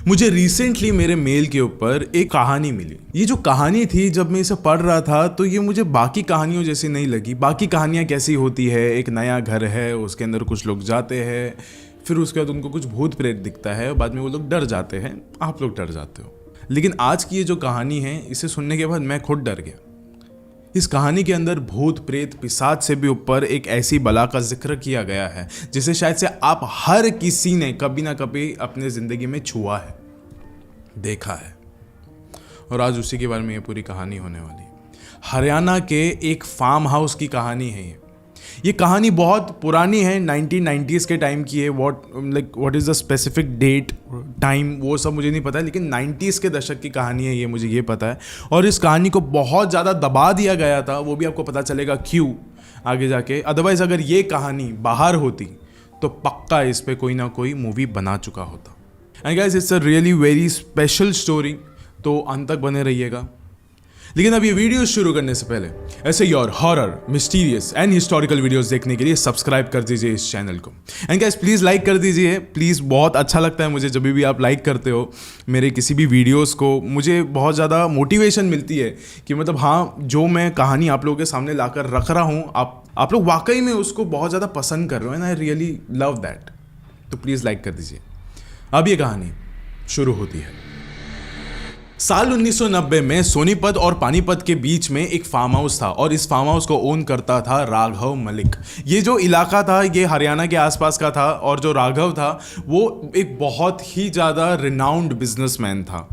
मुझे रिसेंटली मेरे मेल के ऊपर एक कहानी मिली। ये जो कहानी थी, जब मैं इसे पढ़ रहा था तो ये मुझे बाकी कहानियों जैसी नहीं लगी। बाकी कहानियाँ कैसी होती है, एक नया घर है, उसके अंदर कुछ लोग जाते हैं, फिर उसके बाद उनको कुछ भूत प्रेत दिखता है, बाद में वो लोग डर जाते हैं, आप लोग डर जाते हो। लेकिन आज की ये जो कहानी है, इसे सुनने के बाद मैं खुद डर गया। इस कहानी के अंदर भूत प्रेत पिशाच से भी ऊपर एक ऐसी बला का जिक्र किया गया है जिसे शायद से आप हर किसी ने कभी ना कभी अपने जिंदगी में छुआ है, देखा है। और आज उसी के बारे में ये पूरी कहानी होने वाली है। हरियाणा के एक फार्म हाउस की कहानी है ये कहानी बहुत पुरानी है, 1990s के टाइम की है। What is the specific date time वो सब मुझे नहीं पता है, लेकिन 90s के दशक की कहानी है ये, मुझे ये पता है। और इस कहानी को बहुत ज़्यादा दबा दिया गया था, वो भी आपको पता चलेगा क्यों आगे जाके। अदरवाइज अगर ये कहानी बाहर होती तो पक्का इस पर कोई ना कोई मूवी बना चुका होता। And guys, it's a really very special story, तो अंत तक बने रहिएगा। लेकिन अब ये वीडियो शुरू करने से पहले ऐसे ही और horror, mysterious and historical videos देखने के लिए सब्सक्राइब कर दीजिए इस चैनल को। एंड गाइस, प्लीज़ लाइक कर दीजिए, प्लीज़। बहुत अच्छा लगता है मुझे जब भी आप लाइक करते हो मेरे किसी भी वीडियोस को। मुझे बहुत ज़्यादा मोटिवेशन मिलती है कि मतलब हाँ, जो मैं कहानी आप लोगों के सामने लाकर रख रहा हूँ, आप लोग वाकई में उसको बहुत ज़्यादा पसंद कर रहे हो, and I really love that. तो प्लीज़ लाइक कर दीजिए। अब ये कहानी शुरू होती है। साल 1990 में सोनीपत और पानीपत के बीच में एक फार्म हाउस था और इस फार्म हाउस को ओन करता था राघव मलिक। ये जो इलाका था ये हरियाणा के आसपास का था और जो राघव था वो एक बहुत ही ज़्यादा रिनाउंड बिजनेसमैन था।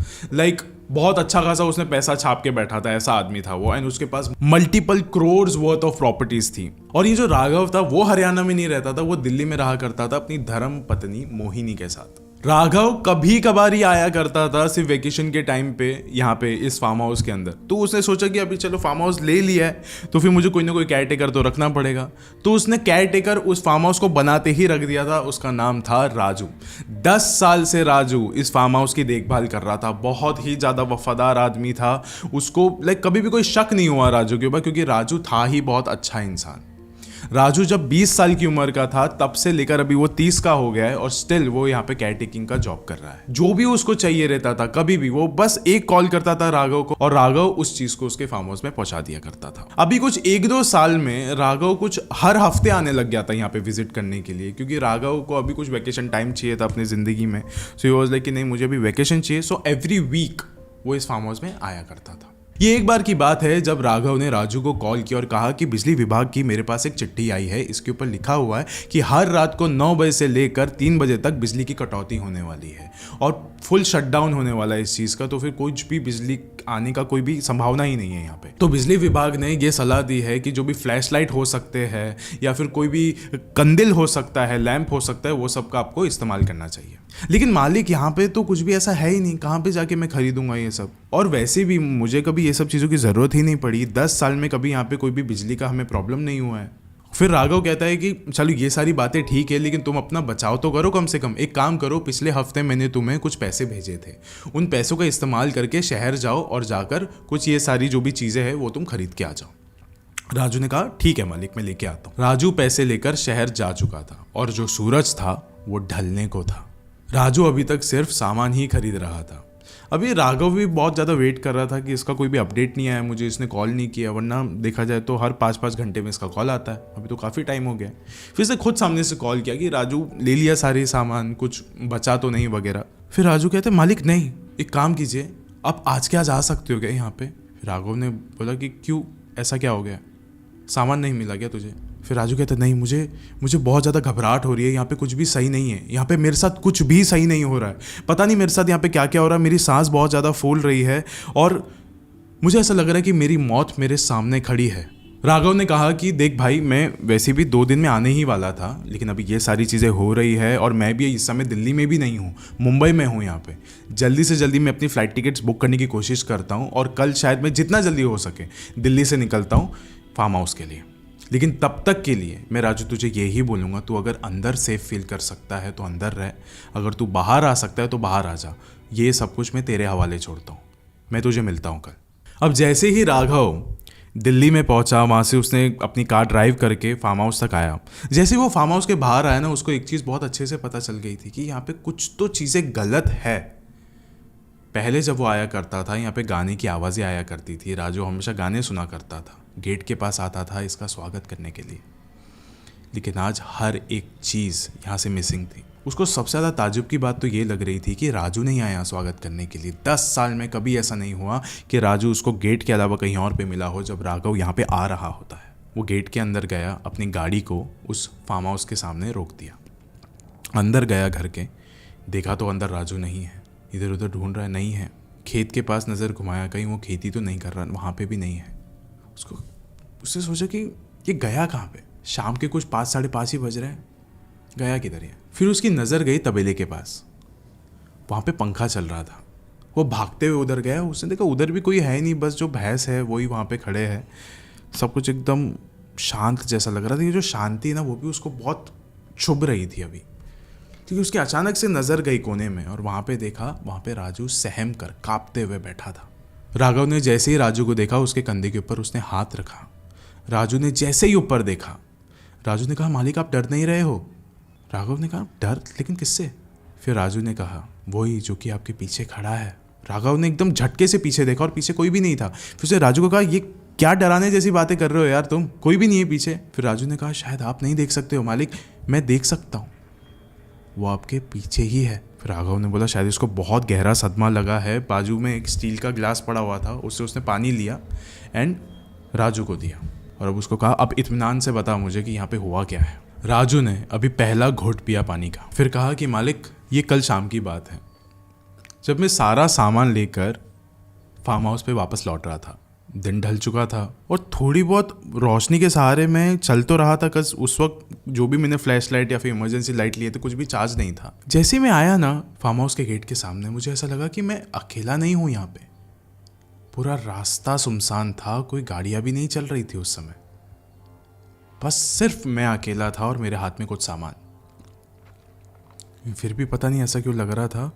बहुत अच्छा खासा उसने पैसा छाप के बैठा था, ऐसा आदमी था वो। एंड उसके पास multiple crores worth of properties थी। और ये जो राघव था वो हरियाणा में नहीं रहता था, वो दिल्ली में रहा करता था अपनी धर्म पत्नी मोहिनी के साथ। राघव कभी कभार ही आया करता था सिर्फ वेकेशन के टाइम पे यहाँ पे इस फार्म हाउस के अंदर। तो उसने सोचा कि अभी चलो फार्म हाउस ले लिया है तो फिर मुझे कोई ना कोई केयर टेकर तो रखना पड़ेगा। तो उसने केयर टेकर उस फार्म हाउस को बनाते ही रख दिया था। उसका नाम था राजू। 10 साल से राजू इस फार्म हाउस की देखभाल कर रहा था। बहुत ही ज़्यादा वफादार आदमी था। उसको कभी भी कोई शक नहीं हुआ राजू के ऊपर, क्योंकि राजू था ही बहुत अच्छा इंसान। राजू जब 20 साल की उम्र का था तब से लेकर अभी वो 30 का हो गया है और स्टिल वो यहाँ पे केयर टेकिंग का जॉब कर रहा है। जो भी उसको चाहिए रहता था कभी भी, वो बस एक कॉल करता था राघव को और राघव उस चीज को उसके फार्म हाउस में पहुंचा दिया करता था। अभी कुछ 1-2 साल में राघव कुछ हर हफ्ते आने लग गया था यहाँ पे विजिट करने के लिए, क्योंकि राघव को अभी कुछ वैकेशन टाइम चाहिए था अपनी जिंदगी में। सो ही वाज लाइक कि नहीं, मुझे अभी वैकेशन चाहिए। सो एवरी वीक वो इस फार्म हाउस में आया करता था। ये एक बार की बात है जब राघव ने राजू को कॉल किया और कहा कि बिजली विभाग की मेरे पास एक चिट्ठी आई है, इसके ऊपर लिखा हुआ है कि हर रात को 9 बजे से लेकर 3 बजे तक बिजली की कटौती होने वाली है और फुल शटडाउन होने वाला है इस चीज़ का। तो फिर कुछ भी बिजली आने का कोई भी संभावना ही नहीं है यहाँ पे। तो बिजली विभाग ने ये सलाह दी है कि जो भी फ्लैश लाइट हो सकते हैं या फिर कोई भी कंदिल हो सकता है, लैंप हो सकता है, वो सब का आपको इस्तेमाल करना चाहिए। लेकिन मालिक, यहाँ पे तो कुछ भी ऐसा है ही नहीं, कहाँ पे जाके मैं खरीदूंगा ये सब। और वैसे भी मुझे कभी ये सब चीज़ों की ज़रूरत ही नहीं पड़ी। 10 साल में कभी यहाँ पे कोई भी बिजली का हमें प्रॉब्लम नहीं हुआ है। फिर राघव कहता है कि चलो ये सारी बातें ठीक है, लेकिन तुम अपना बचाव तो करो कम से कम। एक काम करो, पिछले हफ्ते मैंने तुम्हें कुछ पैसे भेजे थे, उन पैसों का इस्तेमाल करके शहर जाओ और जाकर कुछ ये सारी जो भी चीज़ें हैं वो तुम खरीद के आ जाओ। राजू ने कहा ठीक है मालिक, मैं लेके आता हूँ। राजू पैसे लेकर शहर जा चुका था और जो सूरज था वो ढलने को था। राजू अभी तक सिर्फ सामान ही खरीद रहा था। अभी राघव भी बहुत ज़्यादा वेट कर रहा था कि इसका कोई भी अपडेट नहीं आया, मुझे इसने कॉल नहीं किया, वरना देखा जाए तो हर 5-5 घंटे में इसका कॉल आता है। अभी तो काफ़ी टाइम हो गया। फिर इसने खुद सामने से कॉल किया कि राजू ले लिया सारे सामान, कुछ बचा तो नहीं वगैरह। फिर राजू कहते मालिक नहीं, एक काम कीजिए, आप आज के आज आ सकते हो क्या यहाँ पे। राघव ने बोला कि क्यों, ऐसा क्या हो गया, सामान नहीं मिला क्या तुझे। फिर राजू कहता नहीं, मुझे बहुत ज़्यादा घबराहट हो रही है, यहाँ पे कुछ भी सही नहीं है, यहाँ पे मेरे साथ कुछ भी सही नहीं हो रहा है, पता नहीं मेरे साथ यहाँ पे क्या क्या हो रहा है। मेरी सांस बहुत ज़्यादा फूल रही है और मुझे ऐसा लग रहा है कि मेरी मौत मेरे सामने खड़ी है। राघव ने कहा कि देख भाई, मैं वैसे भी 2 दिन में आने ही वाला था, लेकिन अभी ये सारी चीज़ें हो रही है और मैं भी इस समय दिल्ली में भी नहीं हूँ, मुंबई में हूँ। यहाँ पे जल्दी से जल्दी मैं अपनी फ़्लाइट टिकट्स बुक करने की कोशिश करता हूँ और कल शायद मैं जितना जल्दी हो सके दिल्ली से निकलता हूँ फार्म हाउस के लिए। लेकिन तब तक के लिए मैं राजू तुझे यही बोलूँगा, तू अगर अंदर सेफ फील कर सकता है तो अंदर रह, अगर तू बाहर आ सकता है तो बाहर आ जा। ये सब कुछ मैं तेरे हवाले छोड़ता हूँ, मैं तुझे मिलता हूँ कल। अब जैसे ही राघव दिल्ली में पहुंचा, वहाँ से उसने अपनी कार ड्राइव करके फार्म हाउस तक आया। जैसे वो फार्म हाउस के बाहर आया ना, उसको एक चीज़ बहुत अच्छे से पता चल गई थी कि यहाँ पे कुछ तो चीज़ें गलत है। पहले जब वो आया करता था यहाँ पे गाने की आवाज़ें आया करती थी, राजू हमेशा गाने सुना करता था, गेट के पास आता था इसका स्वागत करने के लिए। लेकिन आज हर एक चीज़ यहाँ से मिसिंग थी। उसको सबसे ज़्यादा ताजुब की बात तो ये लग रही थी कि राजू नहीं आया स्वागत करने के लिए। 10 साल में कभी ऐसा नहीं हुआ कि राजू उसको गेट के अलावा कहीं और पे मिला हो जब राघव यहाँ पे आ रहा होता है। वो गेट के अंदर गया, अपनी गाड़ी को उस फार्म हाउस के सामने रोक दिया, अंदर गया घर के, देखा तो अंदर राजू नहीं है, इधर उधर ढूंढ रहा है, नहीं है। खेत के पास नज़र घुमाया, कहीं वो खेती तो नहीं कर रहा, वहाँ पे भी नहीं है। उसने सोचा कि ये गया कहाँ पे, शाम के कुछ 5 साढ़े 5 ही बज रहे हैं, गया किधर है। फिर उसकी नज़र गई तबेले के पास, वहाँ पे पंखा चल रहा था। वो भागते हुए उधर गया, उसने देखा उधर भी कोई है नहीं, बस जो भैंस है वही वहाँ पे खड़े हैं। सब कुछ एकदम शांत जैसा लग रहा था। ये जो शांति ना वो भी उसको बहुत चुभ रही थी अभी, क्योंकि उसकी अचानक से नज़र गई कोने में और वहाँ पे देखा, वहाँ पे राजू सहम कर कांपते हुए बैठा था। राघव ने जैसे ही राजू को देखा उसके कंधे के ऊपर उसने हाथ रखा। राजू ने जैसे ही ऊपर देखा, राजू ने कहा, मालिक आप डर नहीं रहे हो? राघव ने कहा, डर? लेकिन किससे? फिर राजू ने कहा, वही जो कि आपके पीछे खड़ा है। राघव ने एकदम झटके से पीछे देखा और पीछे कोई भी नहीं था। फिर उसने राजू को कहा, ये क्या डराने जैसी बातें कर रहे हो यार तुम, कोई भी नहीं है पीछे। फिर राजू ने कहा, शायद आप नहीं देख सकते हो मालिक, मैं देख सकता हूँ, वो आपके पीछे ही है। फिर राघव ने बोला, शायद इसको बहुत गहरा सदमा लगा है। बाजू में एक स्टील का गिलास पड़ा हुआ था, उससे उसने पानी लिया एंड राजू को दिया और अब उसको कहा, अब इत्मीनान से बता मुझे कि यहाँ पे हुआ क्या है। राजू ने अभी पहला घोट पिया पानी का, फिर कहा कि मालिक ये कल शाम की बात है, जब मैं सारा सामान लेकर फार्म हाउस पे वापस लौट रहा था। दिन ढल चुका था और थोड़ी बहुत रोशनी के सहारे मैं चल तो रहा था, कस उस वक्त जो भी मैंने फ्लैश लाइट या फिर इमरजेंसी लाइट लिए थे कुछ भी चार्ज नहीं था। जैसे मैं आया ना फार्म हाउस के गेट के सामने, मुझे ऐसा लगा कि मैं अकेला नहीं हूँ यहाँ पे। पूरा रास्ता सुनसान था, कोई गाड़ियाँ भी नहीं चल रही थी उस समय, बस सिर्फ मैं अकेला था और मेरे हाथ में कुछ सामान। फिर भी पता नहीं ऐसा क्यों लग रहा था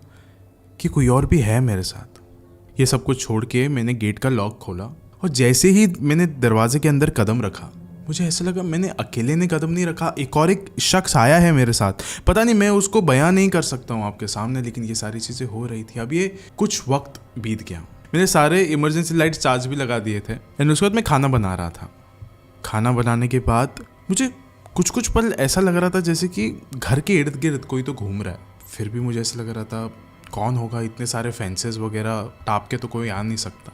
कि कोई और भी है मेरे साथ। ये सब कुछ छोड़ के मैंने गेट का लॉक खोला और जैसे ही मैंने दरवाजे के अंदर कदम रखा, मुझे ऐसा लगा मैंने अकेले ने कदम नहीं रखा, एक शख्स आया है मेरे साथ। पता नहीं, मैं उसको बयां नहीं कर सकता हूँ आपके सामने, लेकिन ये सारी चीज़ें हो रही थी। अब ये कुछ वक्त बीत गया, मैंने सारे इमरजेंसी लाइट चार्ज भी लगा दिए थे एंड उसके बाद मैं खाना बना रहा था। खाना बनाने के बाद मुझे कुछ कुछ पल ऐसा लग रहा था जैसे कि घर के इर्द गिर्द कोई तो घूम रहा है। फिर भी मुझे ऐसा लग रहा था कौन होगा, इतने सारे फेंसेस वगैरह टाप के तो कोई आ नहीं सकता।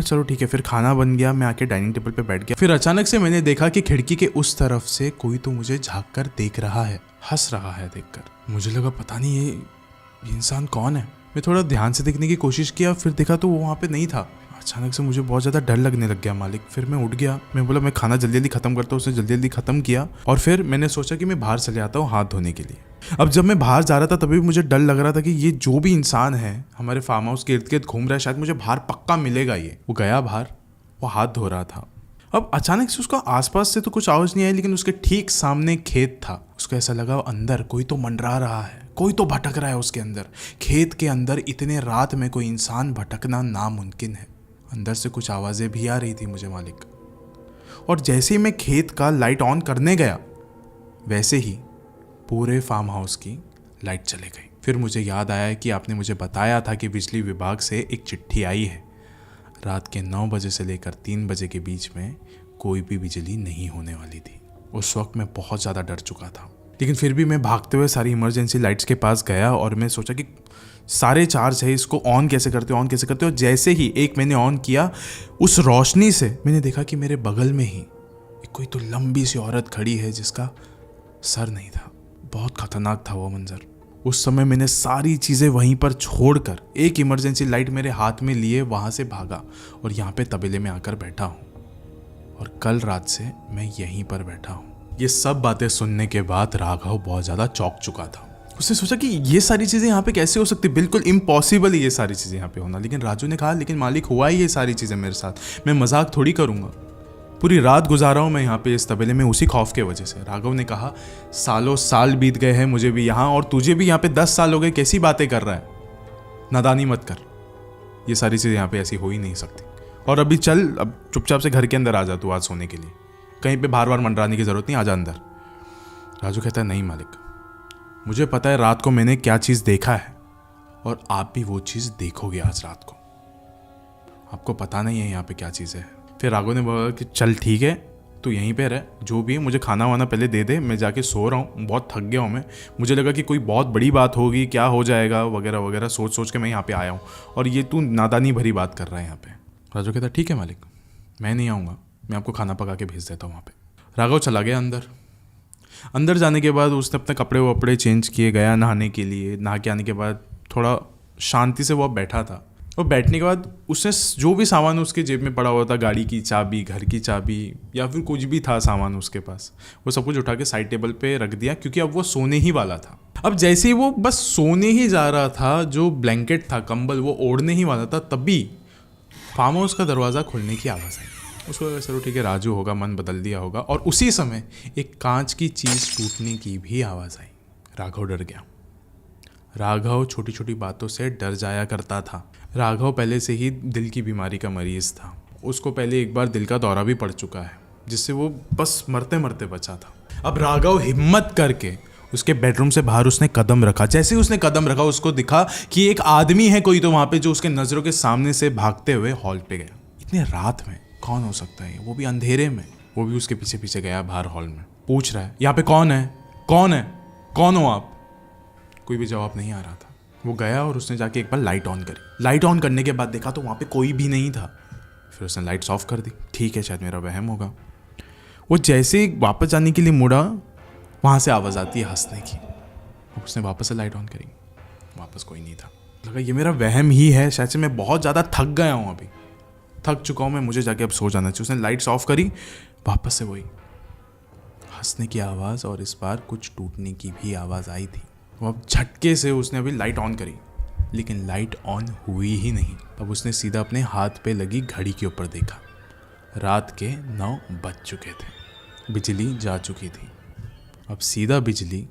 चलो ठीक है, फिर खाना बन गया, मैं आके डाइनिंग टेबल पे बैठ गया। फिर अचानक से मैंने देखा कि खिड़की के उस तरफ से कोई तो मुझे झांक कर देख रहा है, हंस रहा है देखकर। मुझे लगा पता नहीं ये इंसान कौन है। मैं थोड़ा ध्यान से देखने की कोशिश किया, फिर देखा तो वो वहाँ पे नहीं था। अचानक से मुझे बहुत ज़्यादा डर लगने लग गया मालिक। फिर मैं उठ गया, मैं बोला मैं खाना जल्दी जल्दी ख़त्म करता हूँ। उसने जल्दी जल्दी ख़त्म किया और फिर मैंने सोचा कि मैं बाहर चले आता हूँ हाथ धोने के लिए। अब जब मैं बाहर जा रहा था तभी मुझे डर लग रहा था कि ये जो भी इंसान है हमारे फार्म हाउस के इर्द गिर्द घूम रहा है, शायद मुझे बाहर पक्का मिलेगा ये। वो गया बाहर, वो हाथ धो रहा था। अब अचानक से उसका आसपास से तो कुछ आवाज़ नहीं आई, लेकिन उसके ठीक सामने खेत था। उसको ऐसा लगा अंदर कोई तो मंडरा रहा है, कोई तो भटक रहा है उसके अंदर। खेत के अंदर इतने रात में कोई इंसान भटकना नामुमकिन है। अंदर से कुछ आवाज़ें भी आ रही थी मुझे मालिक। और जैसे ही मैं खेत का लाइट ऑन करने गया, वैसे ही पूरे फार्म हाउस की लाइट चले गई। फिर मुझे याद आया कि आपने मुझे बताया था कि बिजली विभाग से एक चिट्ठी आई है, रात के 9 बजे से लेकर 3 बजे के बीच में कोई भी बिजली नहीं होने वाली थी। उस वक्त मैं बहुत ज़्यादा डर चुका था, लेकिन फिर भी मैं भागते हुए सारी इमरजेंसी लाइट्स के पास गया और मैं सोचा कि सारे चार्ज है, इसको ऑन कैसे करते हो। जैसे ही एक मैंने ऑन किया, उस रोशनी से मैंने देखा कि मेरे बगल में ही एक कोई तो लंबी सी औरत खड़ी है जिसका सर नहीं था। बहुत खतरनाक था वो मंजर। उस समय मैंने सारी चीज़ें वहीं पर छोड़कर एक इमरजेंसी लाइट मेरे हाथ में लिए वहाँ से भागा और यहाँ पे तबेले में आकर बैठा हूँ और कल रात से मैं यहीं पर बैठा हूँ। ये सब बातें सुनने के बाद राघव बहुत ज़्यादा चौंक चुका था। उसने सोचा कि ये सारी चीज़ें यहाँ पे कैसे हो सकती, बिल्कुल इम्पॉसिबल है ये सारी चीज़ें यहाँ पे होना। लेकिन राजू ने कहा, लेकिन मालिक हुआ ही ये सारी चीज़ें मेरे साथ, मैं मजाक थोड़ी करूँगा। पूरी रात गुजारा हूँ मैं यहाँ पे इस तबेले में उसी खौफ के वजह से। राघव ने कहा, सालों साल बीत गए हैं मुझे भी यहाँ, और तुझे भी यहाँ पे 10 साल हो गए, कैसी बातें कर रहा है, नादानी मत कर। ये सारी चीज़ें यहाँ पे ऐसी हो ही नहीं सकती। और अभी चल, अब चुपचाप से घर के अंदर आ जा तू आज सोने के लिए, कहीं पे बार बार मंडराने की ज़रूरत नहीं, आ जा अंदर। राजू कहता है, नहीं मालिक, मुझे पता है रात को मैंने क्या चीज़ देखा है और आप भी वो चीज़ देखोगे आज रात को। आपको पता नहीं है यहाँ पे क्या चीज़ है। फिर राघव ने बोला कि चल ठीक है, तो यहीं पे रह, जो भी है मुझे खाना वाना पहले दे दे, मैं जाके सो रहा हूँ, बहुत थक गया हूँ मैं। मुझे लगा कि कोई बहुत बड़ी बात होगी, क्या हो जाएगा वगैरह वगैरह, सोच सोच के मैं यहाँ पे आया हूँ, और ये तू नादानी भरी बात कर रहा है यहाँ पे। राजू कहता ठीक है मालिक, मैं नहीं आऊँगा, मैं आपको खाना पका के भेज देता हूँ वहाँ पे। राघव चला गया अंदर जाने के बाद उसने अपने कपड़े वपड़े चेंज किए, गया नहाने के लिए। नहा के आने के बाद थोड़ा शांति से वो बैठा था, और बैठने के बाद उसने जो भी सामान उसके जेब में पड़ा हुआ था, गाड़ी की चाबी, घर की चाबी, या फिर कुछ भी था सामान उसके पास, वो सब कुछ उठा के साइड टेबल पे रख दिया, क्योंकि अब वो सोने ही वाला था। अब जैसे ही वो बस सोने ही जा रहा था, जो ब्लैंकेट था, कंबल, वो ओढ़ने ही वाला था, तभी फार्म हाउस का दरवाज़ा खुलने की आवाज़ आई। उसको लगा चलो ठीक है, राजू होगा, मन बदल दिया होगा। और उसी समय एक कांच की चीज़ टूटने की भी आवाज़ आई। राघव डर गया। राघव छोटी छोटी बातों से डर जाया करता था। राघव पहले से ही दिल की बीमारी का मरीज़ था। उसको पहले एक बार दिल का दौरा भी पड़ चुका है, जिससे वो बस मरते मरते बचा था। अब राघव हिम्मत करके उसके बेडरूम से बाहर उसने कदम रखा। जैसे ही उसने कदम रखा, उसको दिखा कि एक आदमी है कोई तो वहाँ पे, जो उसके नज़रों के सामने से भागते हुए हॉल पे गया। इतने रात में कौन हो सकता है, वो भी अंधेरे में। वो भी उसके पीछे पीछे गया बाहर हॉल में, पूछ रहा है यहाँ पे कौन है, कौन है, कौन हो आप। कोई भी जवाब नहीं आ रहा था। वो गया और उसने जाके एक बार लाइट ऑन करी। लाइट ऑन करने के बाद देखा तो वहाँ पे कोई भी नहीं था। फिर उसने लाइट्स ऑफ कर दी। ठीक है, शायद मेरा वहम होगा। वो जैसे ही वापस जाने के लिए मुड़ा, वहाँ से आवाज़ आती है हंसने की। उसने वापस से लाइट ऑन करी, वापस कोई नहीं था। लगा ये मेरा वहम ही है, शायद से मैं बहुत ज़्यादा थक गया हूँ, अभी थक चुका हूँ मैं, मुझे जाके अब सो जाना चाहिए। उसने लाइट्स ऑफ करी, वापस से वही हंसने की आवाज़, और इस बार कुछ टूटने की भी आवाज़ आई थी। वो अब झटके से उसने अभी लाइट ऑन करी, लेकिन लाइट ऑन हुई ही नहीं। अब उसने सीधा अपने हाथ पे लगी घड़ी के ऊपर देखा। रात के 9 बज चुके थे, बिजली जा चुकी थी। अब सीधा बिजली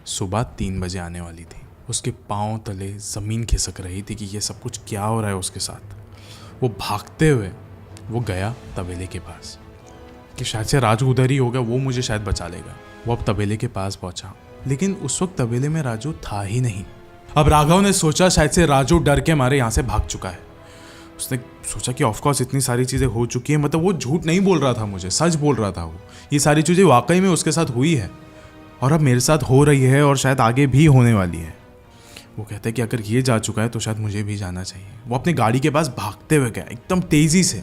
सुबह 3 बजे आने वाली थी। उसके पाँव तले ज़मीन खिसक रही थी कि ये सब कुछ क्या हो रहा है उसके साथ। वो भागते हुए वो गया तबेले के पास, कि शायद से राजू उधर ही होगा, वो मुझे शायद बचा लेगा। वो अब तबेले के पास पहुंचा, लेकिन उस वक्त तबेले में राजू था ही नहीं। अब राघव ने सोचा शायद से राजू डर के मारे यहाँ से भाग चुका है। उसने सोचा कि ऑफकोर्स इतनी सारी चीज़ें हो चुकी हैं, मतलब वो झूठ नहीं बोल रहा था, मुझे सच बोल रहा था। वो ये सारी चीज़ें वाकई में उसके साथ हुई है, और अब मेरे साथ हो रही है, और शायद आगे भी होने वाली है। वो कहते हैं कि अगर ये जा चुका है तो शायद मुझे भी जाना चाहिए। वो अपनी गाड़ी के पास भागते हुए गया, एकदम तेज़ी से।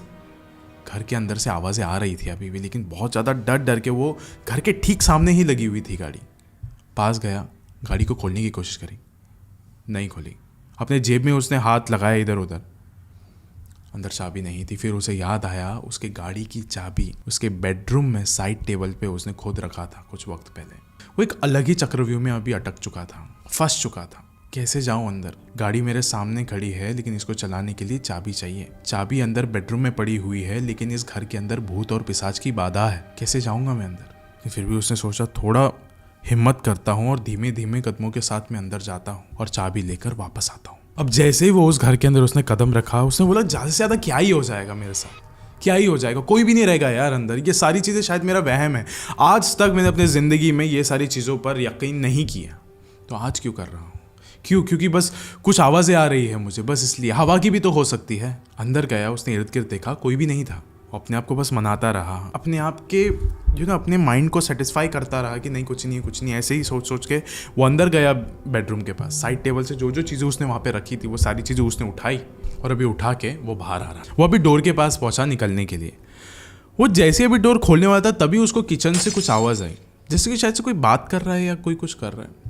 घर के अंदर से आवाज़ें आ रही थी अभी भी, लेकिन बहुत ज़्यादा डर डर के वो घर के ठीक सामने ही लगी हुई थी गाड़ी। पास गया, गाड़ी को खोलने की कोशिश करी, नहीं खोली। अपने जेब में उसने हाथ लगाया इधर उधर, अंदर चाबी नहीं थी। फिर उसे याद आया उसके गाड़ी की चाबी उसके बेडरूम में साइड टेबल पे उसने खुद रखा था कुछ वक्त पहले। वो एक अलग ही चक्रव्यूह में अभी अटक चुका था, फंस चुका था। कैसे जाऊं अंदर? गाड़ी मेरे सामने खड़ी है, लेकिन इसको चलाने के लिए चाबी चाहिए। चाबी अंदर बेडरूम में पड़ी हुई है, लेकिन इस घर के अंदर भूत और पिशाच की बाधा है। कैसे जाऊंगा मैं अंदर? फिर भी उसने सोचा थोड़ा हिम्मत करता हूँ, और धीमे धीमे कदमों के साथ मैं अंदर जाता हूँ और चाबी लेकर वापस आता हूँ। अब जैसे ही वो उस घर के अंदर उसने कदम रखा, उसने बोला ज़्यादा से ज़्यादा क्या ही हो जाएगा मेरे साथ, क्या ही हो जाएगा, कोई भी नहीं रहेगा यार अंदर। ये सारी चीज़ें शायद मेरा वहम है। आज तक मैंने अपनी ज़िंदगी में ये सारी चीज़ों पर यकीन नहीं किया, तो आज क्यों कर रहा हूँ? क्यों? क्योंकि बस कुछ आवाज़ें आ रही है मुझे, बस इसलिए। हवा की भी तो हो सकती है। अंदर गया, उसने इर्द गिर्द देखा, कोई भी नहीं था। अपने आप को बस मनाता रहा, अपने आप के अपने माइंड को सेटिस्फाई करता रहा कि नहीं कुछ नहीं कुछ नहीं, ऐसे ही सोच सोच के वो अंदर गया बेडरूम के पास। साइड टेबल से जो जो चीज़ें उसने वहाँ पे रखी थी वो सारी चीज़ें उसने उठाई, और अभी उठा के वो बाहर आ रहा। वो अभी डोर के पास पहुँचा निकलने के लिए। वो जैसे अभी डोर खोलने वाला था, तभी उसको किचन से कुछ आवाज़ आई, जैसे कि शायद से कोई बात कर रहा है या कोई कुछ कर रहा है।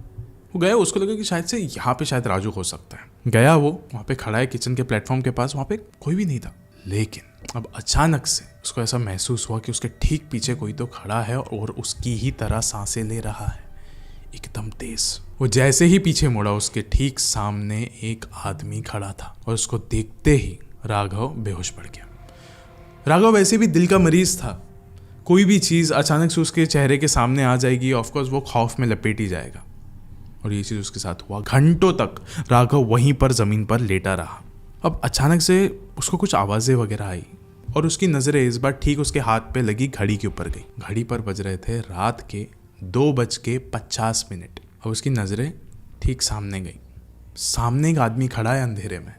वो गया, उसको लगा कि शायद से यहाँ पे शायद राजू हो सकता है। गया, वो वहाँ पे खड़ा है किचन के प्लेटफॉर्म के पास, वहाँ पे कोई भी नहीं था। लेकिन अब अचानक से उसको ऐसा महसूस हुआ कि उसके ठीक पीछे कोई तो खड़ा है और उसकी ही तरह सांसें ले रहा है, एकदम तेज। वो जैसे ही पीछे मुड़ा, उसके ठीक सामने एक आदमी खड़ा था, और उसको देखते ही राघव बेहोश पड़ गया। राघव वैसे भी दिल का मरीज था। कोई भी चीज़ अचानक से उसके चेहरे के सामने आ जाएगी, ऑफकोर्स वो खौफ में लपेट ही जाएगा, और ये चीज़ उसके साथ हुआ। घंटों तक राघव वहीं पर ज़मीन पर लेटा रहा। अब अचानक से उसको कुछ आवाज़ें वगैरह आई, और उसकी नज़रें इस बार ठीक उसके हाथ पे लगी घड़ी के ऊपर गई। घड़ी पर बज रहे थे रात के 2:50। अब उसकी नज़रें ठीक सामने गई, सामने एक आदमी खड़ा है अंधेरे में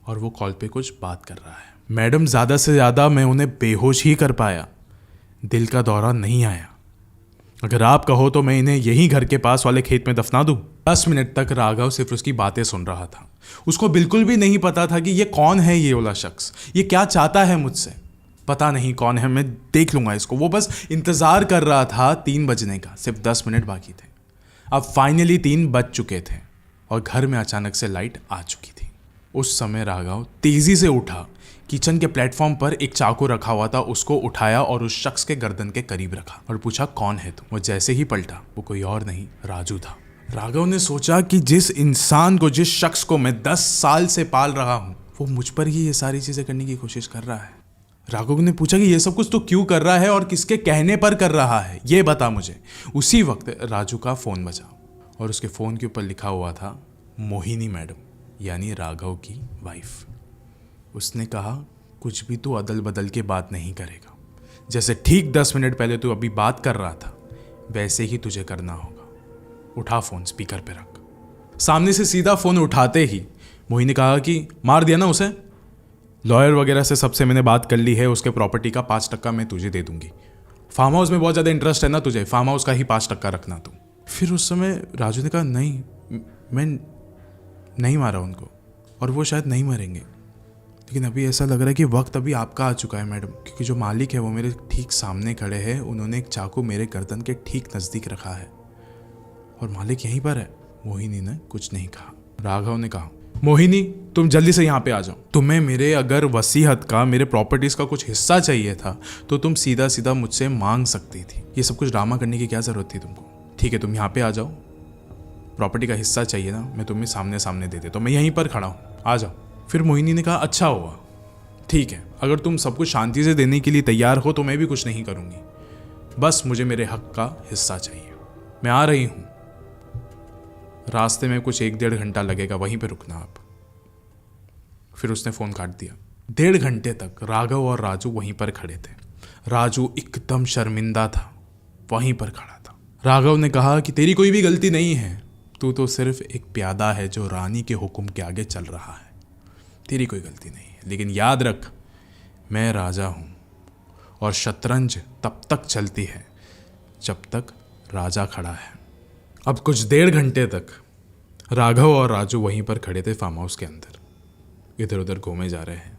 और वो कॉल पे कुछ बात कर रहा है। मैडम, ज़्यादा से ज़्यादा मैं उन्हें बेहोश ही कर पाया, दिल का दौरा नहीं आया। अगर आप कहो तो मैं इन्हें यहीं घर के पास वाले खेत में दफना दूं। 10 मिनट तक राघव सिर्फ उसकी बातें सुन रहा था। उसको बिल्कुल भी नहीं पता था कि ये कौन है, ये वाला शख्स, ये क्या चाहता है मुझसे। पता नहीं कौन है, मैं देख लूंगा इसको। वो बस इंतज़ार कर रहा था 3 बजने का। सिर्फ 10 मिनट बाकी थे। अब फाइनली 3 बज चुके थे और घर में अचानक से लाइट आ चुकी थी। उस समय राघव तेज़ी से उठा, किचन के प्लेटफॉर्म पर एक चाकू रखा हुआ था, उसको उठाया और उस शख्स के गर्दन के करीब रखा और पूछा, कौन है तुम? वो जैसे ही पलटा, वो कोई और नहीं, राजू था। राघव ने सोचा कि जिस इंसान को, जिस शख्स को मैं 10 साल से पाल रहा हूँ, वो मुझ पर ही ये सारी चीज़ें करने की कोशिश कर रहा है। राघव ने पूछा कि ये सब कुछ तो क्यों कर रहा है और किसके कहने पर कर रहा है, ये बता मुझे। उसी वक्त राजू का फ़ोन बजा और उसके फ़ोन के ऊपर लिखा हुआ था मोहिनी मैडम, यानी राघव की वाइफ। उसने कहा, कुछ भी तू अदल बदल के बात नहीं करेगा। जैसे ठीक 10 मिनट पहले तू अभी बात कर रहा था, वैसे ही तुझे करना होगा। उठा फ़ोन, स्पीकर पे रख। सामने से सीधा फ़ोन उठाते ही मोहिनी ने कहा कि मार दिया ना उसे, लॉयर वगैरह से सबसे मैंने बात कर ली है, उसके प्रॉपर्टी का 5% मैं तुझे दे दूंगी। फार्म हाउस में बहुत ज़्यादा इंटरेस्ट है ना तुझे, फार्म हाउस का ही 5% रखना तू। फिर उस समय राजू ने कहा, नहीं, मैं नहीं मारा उनको और वो शायद नहीं मरेंगे, लेकिन अभी ऐसा लग रहा है कि वक्त अभी आपका आ चुका है मैडम, क्योंकि जो मालिक है वो मेरे ठीक सामने खड़े हैं। उन्होंने एक चाकू मेरे गर्दन के ठीक नज़दीक रखा है और मालिक यहीं पर है। मोहिनी ने कुछ नहीं कहा। राघव ने कहा, मोहिनी तुम जल्दी से यहाँ पे आ जाओ। तुम्हें मेरे अगर वसीयत का, मेरे प्रॉपर्टीज़ का कुछ हिस्सा चाहिए था तो तुम सीधा सीधा मुझसे मांग सकती थी। ये सब कुछ ड्रामा करने की क्या ज़रूरत थी तुमको? ठीक है, तुम यहाँ पे आ जाओ, प्रॉपर्टी का हिस्सा चाहिए ना, मैं तुम्हें सामने सामने दे देता हूँ, मैं यहीं पर खड़ा हूँ, आ जाओ। फिर मोहिनी ने कहा, अच्छा हुआ, ठीक है, अगर तुम सब कुछ शांति से देने के लिए तैयार हो तो मैं भी कुछ नहीं करूँगी, बस मुझे मेरे हक का हिस्सा चाहिए। मैं आ रही हूँ, रास्ते में कुछ 1-1.5 घंटा लगेगा, वहीं पे रुकना आप। फिर उसने फ़ोन काट दिया। 1.5 घंटे तक राघव और राजू वहीं पर खड़े थे। राजू एकदम शर्मिंदा था, वहीं पर खड़ा था। राघव ने कहा कि तेरी कोई भी गलती नहीं है, तू तो सिर्फ एक प्यादा है जो रानी के हुक्म के आगे चल रहा है, तेरी कोई गलती नहीं है। लेकिन याद रख, मैं राजा हूँ और शतरंज तब तक चलती है जब तक राजा खड़ा है। अब कुछ 1.5 घंटे तक राघव और राजू वहीं पर खड़े थे फार्म हाउस के अंदर, इधर उधर घूमे जा रहे हैं।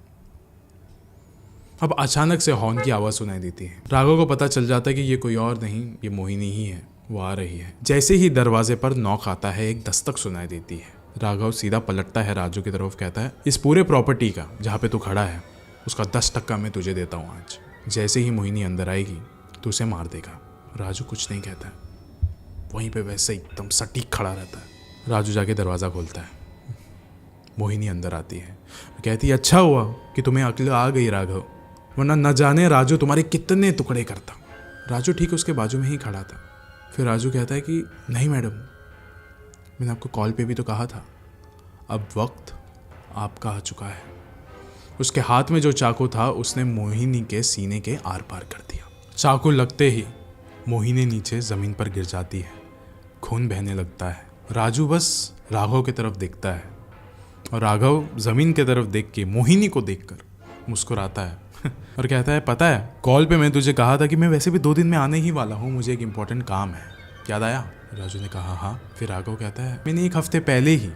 अब अचानक से हॉर्न की आवाज़ सुनाई देती है। राघव को पता चल जाता है कि ये कोई और नहीं, ये मोहिनी ही है, वो आ रही है। जैसे ही दरवाजे पर नॉक आता है, एक दस्तक सुनाई देती है। राघव सीधा पलटता है, राजू की तरफ कहता है, इस पूरे प्रॉपर्टी का जहाँ पे तू खड़ा है उसका 10% मैं तुझे देता हूँ आज। जैसे ही मोहिनी अंदर आएगी तो उसे मार देगा। राजू कुछ नहीं कहता है, वहीं पे वैसे एकदम सटीक खड़ा रहता है। राजू जाके दरवाज़ा खोलता है। मोहिनी अंदर आती है, कहती है, अच्छा हुआ कि तुम्हें अक्ल आ गई राघव, वरना न जाने राजू तुम्हारे कितने टुकड़े करता। राजू ठीक उसके बाजू में ही खड़ा था। फिर राजू कहता है कि नहीं मैडम, मैंने आपको कॉल पे भी तो कहा था, अब वक्त आपका आ चुका है। उसके हाथ में जो चाकू था उसने मोहिनी के सीने के आर पार कर दिया। चाकू लगते ही मोहिनी नीचे ज़मीन पर गिर जाती है, खून बहने लगता है। राजू बस राघव की तरफ देखता है और राघव ज़मीन की तरफ देख के मोहिनी को देखकर मुस्कुराता है और कहता है, पता है कॉल पे मैं तुझे कहा था कि मैं वैसे भी 2 दिन में आने ही वाला हूँ, मुझे एक इम्पोर्टेंट काम है, याद आया? राजू ने कहा, हाँ। फिर राघव कहता है, मैंने 1 हफ्ते पहले ही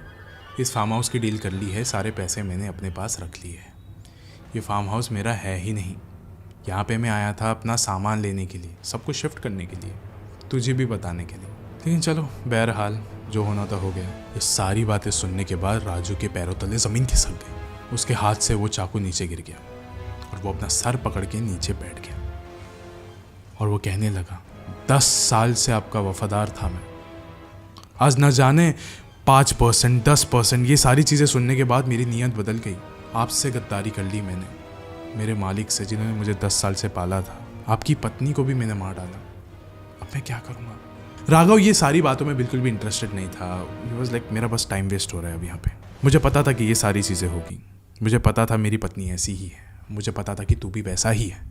इस फार्म हाउस की डील कर ली है, सारे पैसे मैंने अपने पास रख लिए हैं। ये फार्म हाउस मेरा है ही नहीं, यहाँ पे मैं आया था अपना सामान लेने के लिए, सब कुछ शिफ्ट करने के लिए, तुझे भी बताने के लिए। लेकिन चलो, बहरहाल जो होना था हो गया। ये सारी बातें सुनने के बाद राजू के पैरों तले ज़मीन खिसक गई। उसके हाथ से वो चाकू नीचे गिर गया और वो अपना सर पकड़ के नीचे बैठ गया और वो कहने लगा, 10 साल से आपका वफादार था मैं, आज न जाने 5%, 10%, ये सारी चीज़ें सुनने के बाद मेरी नीयत बदल गई। आपसे गद्दारी कर ली मैंने, मेरे मालिक से जिन्होंने मुझे 10 साल से पाला था, आपकी पत्नी को भी मैंने मार डाला, अब मैं क्या करूँगा? राघव ये सारी बातों में बिल्कुल भी इंटरेस्टेड नहीं था। ही वॉज लाइक, मेरा बस टाइम वेस्ट हो रहा है अब यहाँ पे। मुझे पता था कि ये सारी चीज़ें होगी, मुझे पता था मेरी पत्नी ऐसी ही है, मुझे पता था कि तू भी वैसा ही है।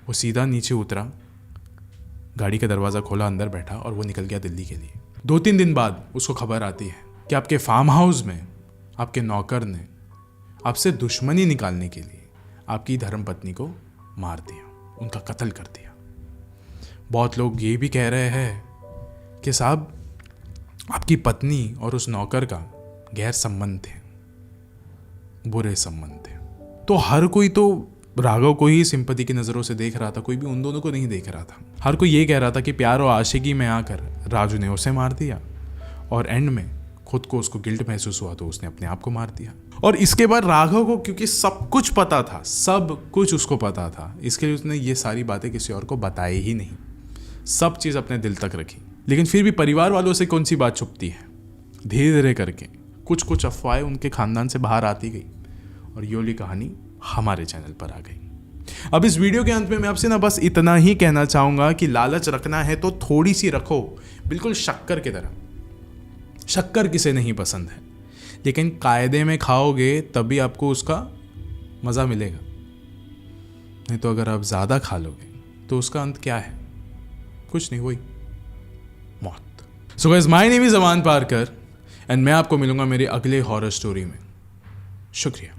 वो सीधा नीचे उतरा, गाड़ी का दरवाज़ा खोला, अंदर बैठा और वो निकल गया दिल्ली के लिए। 2-3 दिन बाद उसको खबर आती है कि आपके फार्म हाउस में आपके नौकर ने आपसे दुश्मनी निकालने के लिए आपकी धर्मपत्नी को मार दिया, उनका कत्ल कर दिया। बहुत लोग ये भी कह रहे हैं कि साहब आपकी पत्नी और उस नौकर का गैर संबंध थे, बुरे संबंध थे। तो हर कोई तो राघव को ही सिंपैथी की नज़रों से देख रहा था, कोई भी उन दोनों को नहीं देख रहा था। हर कोई ये कह रहा था कि प्यार और आशिकी में आकर राजू ने उसे मार दिया और एंड में खुद को उसको गिल्ट महसूस हुआ तो उसने अपने आप को मार दिया। और इसके बाद राघव को क्योंकि सब कुछ पता था, सब कुछ उसको पता था, इसके लिए उसने ये सारी बातें किसी और को बताई ही नहीं, सब चीज़ अपने दिल तक रखी। लेकिन फिर भी परिवार वालों से कौन सी बात छुपती है, धीरे धीरे करके कुछ कुछ अफवाहें उनके खानदान से बाहर आती गई और ये वाली कहानी हमारे चैनल पर आ गई। अब इस वीडियो के अंत में मैं आपसे ना बस इतना ही कहना चाहूँगा कि लालच रखना है तो थोड़ी सी रखो, बिल्कुल शक्कर की तरह। शक्कर किसे नहीं पसंद है, लेकिन कायदे में खाओगे तभी आपको उसका मज़ा मिलेगा, नहीं तो अगर आप ज़्यादा खा लोगे तो उसका अंत क्या है? कुछ नहीं, वही मौत। So guys, my name is Aman Parkar and मैं आपको मिलूंगा मेरी अगले हॉरर स्टोरी में। शुक्रिया।